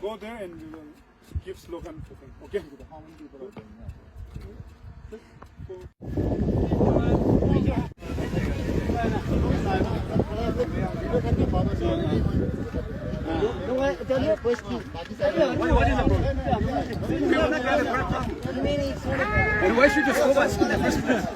Go there and we will give slogan. Okay. How many people are there? And why should you go back in the first place?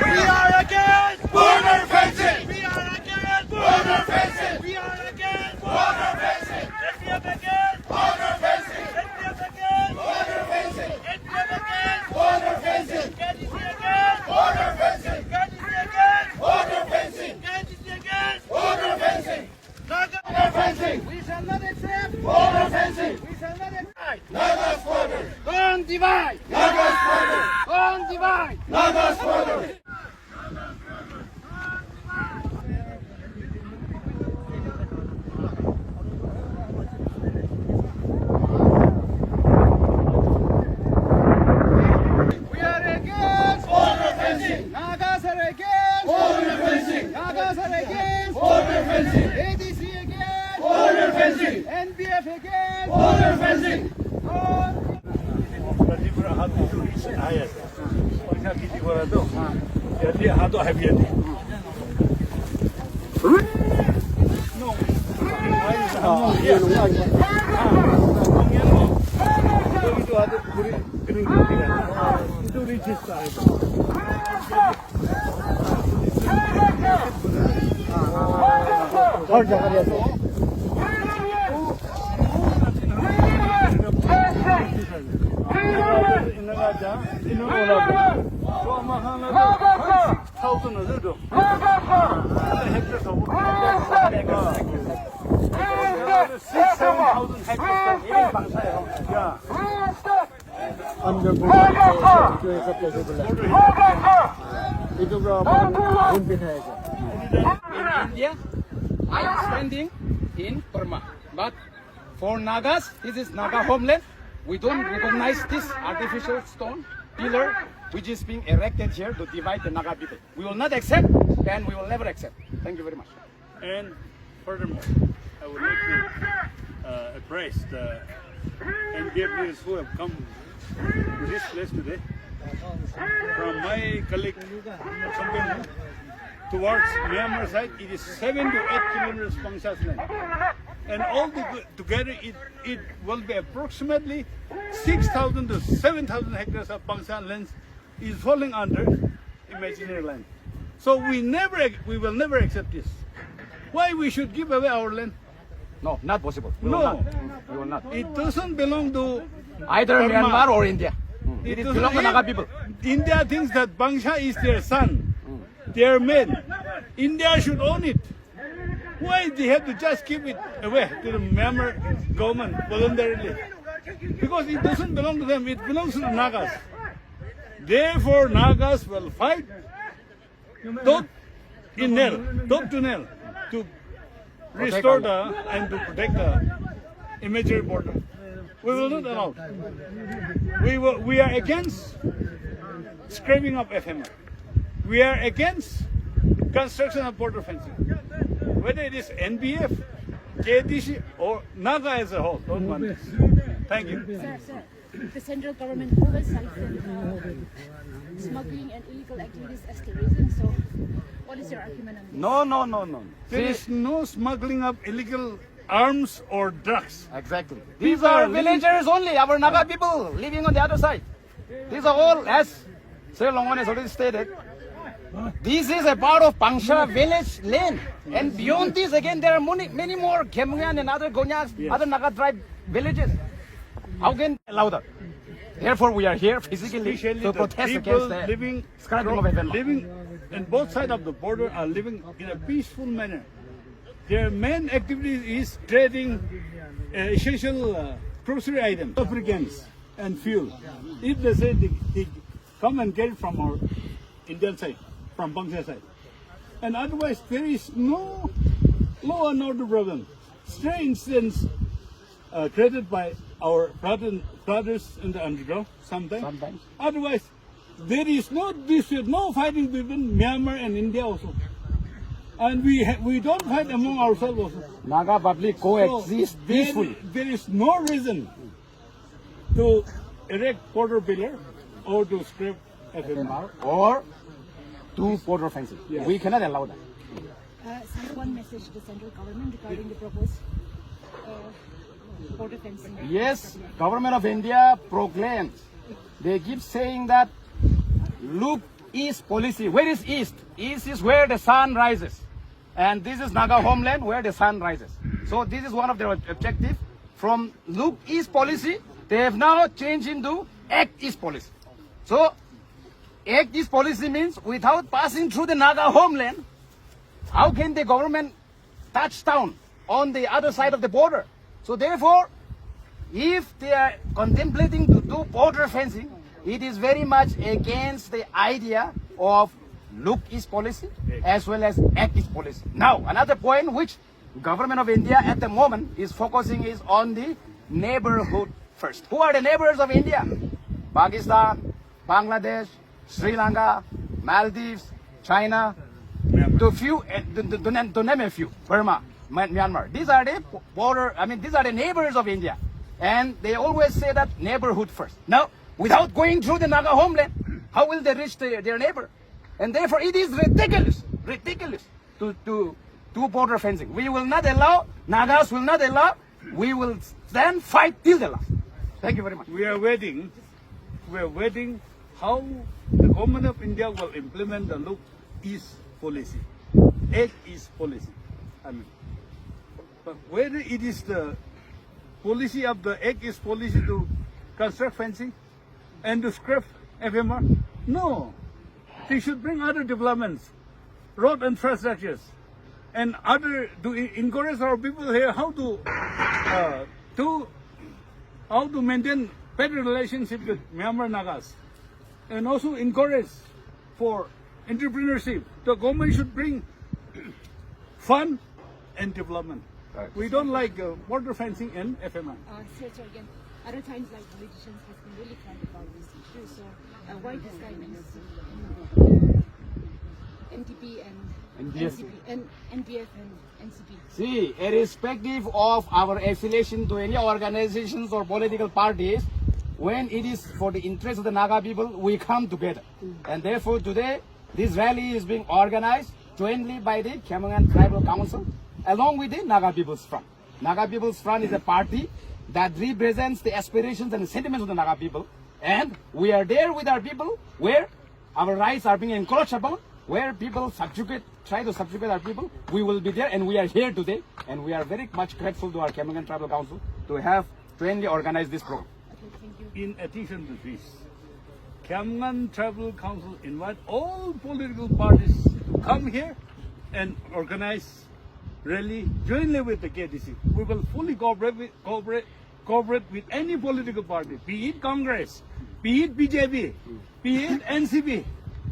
We are against border fencing! We are against border fencing! We are against border fencing! Let's be up against border fencing! Let's be up against border fencing! Let's be up against border fencing! Can you see against border fencing? Can you see against border fencing? Can you see against border fencing? Border fencing! We shall not accept border fencing! We shall not accept Naga's border! Don't divide! Naga's border! Don't divide! Naga's border! ITC again! Border fencing! NBF again! Border fencing! In India, I am standing in Burma. But for Nagas, this is Naga homeland. We don't recognize this artificial stone pillar which is being erected here to divide the Naga people. We will not accept and we will never accept. Thank you very much. And furthermore, I would like to appraise the NBF leaders who have come to this place today. From my colleague company towards Myanmar side, it is 7 to 8 kilometers Pangsha's land. And all together, it will be approximately 6,000 to 7,000 hectares of Pangsha lands is falling under imaginary land. So we will never accept this. Why we should give away our land? No, not possible. We No, will not. We will not. it doesn't belong to Either Burma. Myanmar or India. It doesn't- belongs to Naga people. India thinks that Pangsha is their son, their man. India should own it. Why they have to just give it away to the Myanmar government voluntarily? Because it doesn't belong to them, it belongs to the Nagas. Therefore, Nagas will fight tooth to nail to restore and to protect the imaginary border. We will not allow. We are against scraping of FMR. We are against construction of border fencing. Whether it is NBF, KTC, or Naga as a whole, don't want this. Thank you. Sir, the central government always cites smuggling and illegal activities as the reason. So, what is your argument on this? No. There is no smuggling of illegal arms or drugs. Exactly. These are villagers only, our Naga people living on the other side. These are all, as Sir Longwan has already stated, this is a part of Pangsha village land. And beyond this, again, there are many more Khemngan and other Gonyas, other Naga tribe villages. How can we allow that? Therefore, we are here physically Especially to the protest people against living, the scrapping of FMR. living on both sides of the border are living in a peaceful manner. Their main activity is trading essential grocery items, lubricants, and fuel. If they say they come and get it from our Indian side, from Pangsha side. And otherwise, there is no law and order problem. Stray incidents created by our brothers in the underground sometimes. Sometimes. Otherwise, there is no fighting between Myanmar and India also. And we don't fight among ourselves also. Naga public coexist peacefully. There is no reason to erect border pillar or to scrap FMR. Or do border fencing. Yes. We cannot allow that. Send one message to the central government regarding the proposed border fencing. Yes, government of India proclaims. They keep saying that look east policy. Where is east? East is where the sun rises. And this is Naga homeland where the sun rises. So this is one of their objectives. From look east policy, they have now changed into act east policy. So act east policy means without passing through the Naga homeland, how can the government touch down on the other side of the border? So therefore, if they are contemplating to do border fencing, it is very much against the idea of look east policy as well as act east policy. Now, another point which government of India at the moment is focusing is on the neighborhood first. Who are the neighbors of India? Pakistan, Bangladesh, Sri Lanka, Maldives, China, to name a few, Burma, Myanmar. These are the border, these are the neighbors of India. And they always say that neighborhood first. Now, without going through the Naga homeland, how will they reach their neighbor? And therefore, it is ridiculous to do border fencing. We will not allow, Nagas will not allow, we will stand fight till the last. Thank you very much. We are waiting how the government of India will implement the look east policy, act east policy. But whether it is the policy of the act east policy to construct fencing and to scrap FMR, no. They should bring other developments, road infrastructures, and to encourage our people here how to maintain better relationship with Myanmar Nagas, and also encourage for entrepreneurship. The government should bring fun and development. Right. We don't like border fencing and FMR. Sir, again, other times like politicians have been really trying about this issue. So why this time NTP and NBF. NCP and NBF and NCP? See, irrespective of our affiliation to any organizations or political parties, when it is for the interest of the Naga people, we come together. And therefore today, this rally is being organized jointly by the Khmer Tribal Council along with the Naga People's Front. Naga People's Front is a party that represents the aspirations and the sentiments of the Naga people. And we are there with our people where our rights are being encroached upon, where people try to subjugate our people. We will be there, and we are here today. And we are very much grateful to our Khmer Tribal Council to have jointly organized this program. Okay, thank you. In addition to this, Khmer Tribal Council invite all political parties to come here and organize rally jointly with the KDC. We will fully cooperate with any political party, be it Congress, be it BJP, be it NCP,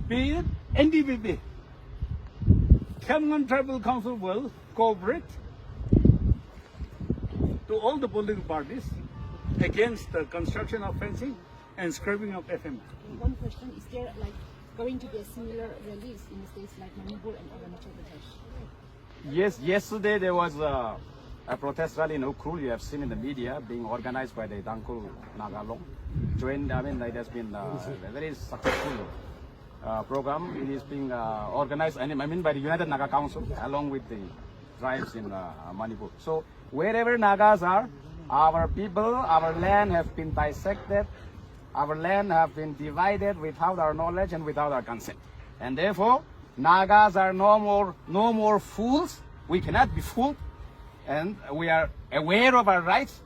be it NDPP. Khmer Tribal Council will cooperate to all the political parties against the construction of fencing and scrapping of FMR. One question, is there going to be a similar rallies in the states like Manipur and Arunachal Pradesh? Yes, yesterday there was a protest rally in Ukhrul. You have seen in the media being organized by the Tangkhul Nagalong. It has been a very successful program. It is being organized, by the United Naga Council along with the tribes in Manipur. So wherever Nagas are, our people, our land have been dissected, our land have been divided without our knowledge and without our consent. And therefore, Nagas are no more fools. We cannot be fooled. And we are aware of our rights.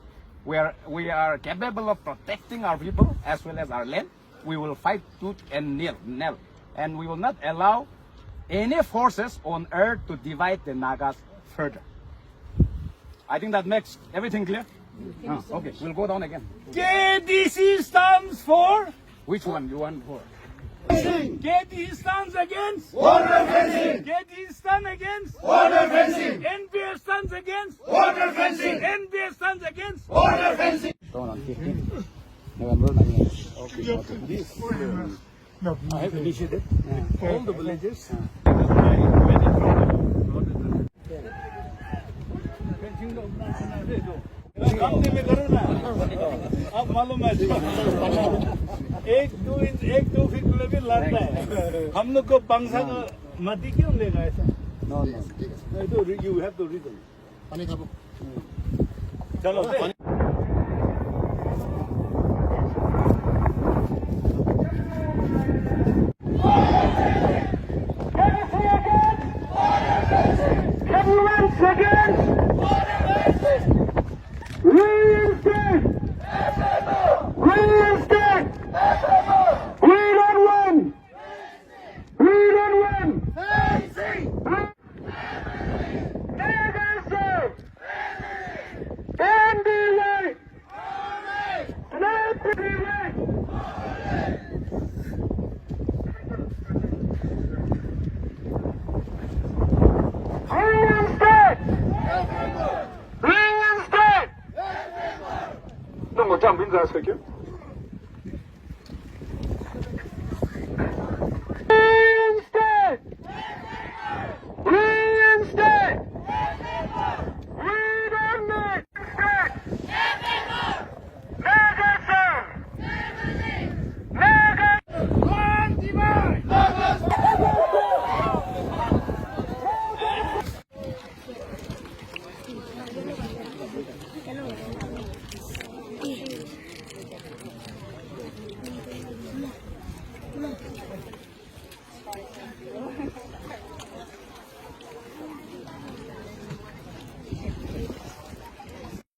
We are capable of protecting our people as well as our land. We will fight tooth and nail. And we will not allow any forces on earth to divide the Nagas further. I think that makes everything clear. Okay, we'll go down again. KDC stands for? Which one you want for? KDC stands against? Border fencing! KDC stands against? Border fencing! NBF stands against? Border fencing! NBF stands against? Border fencing! Dawn on 15th November 1990. This I have initiated all the villages. आप मालूम है एक दो feet में भी लड़ता है हम लोग को पंखा का मती क्यों लेगा ऐसा No. नहीं तो you have to reason चलो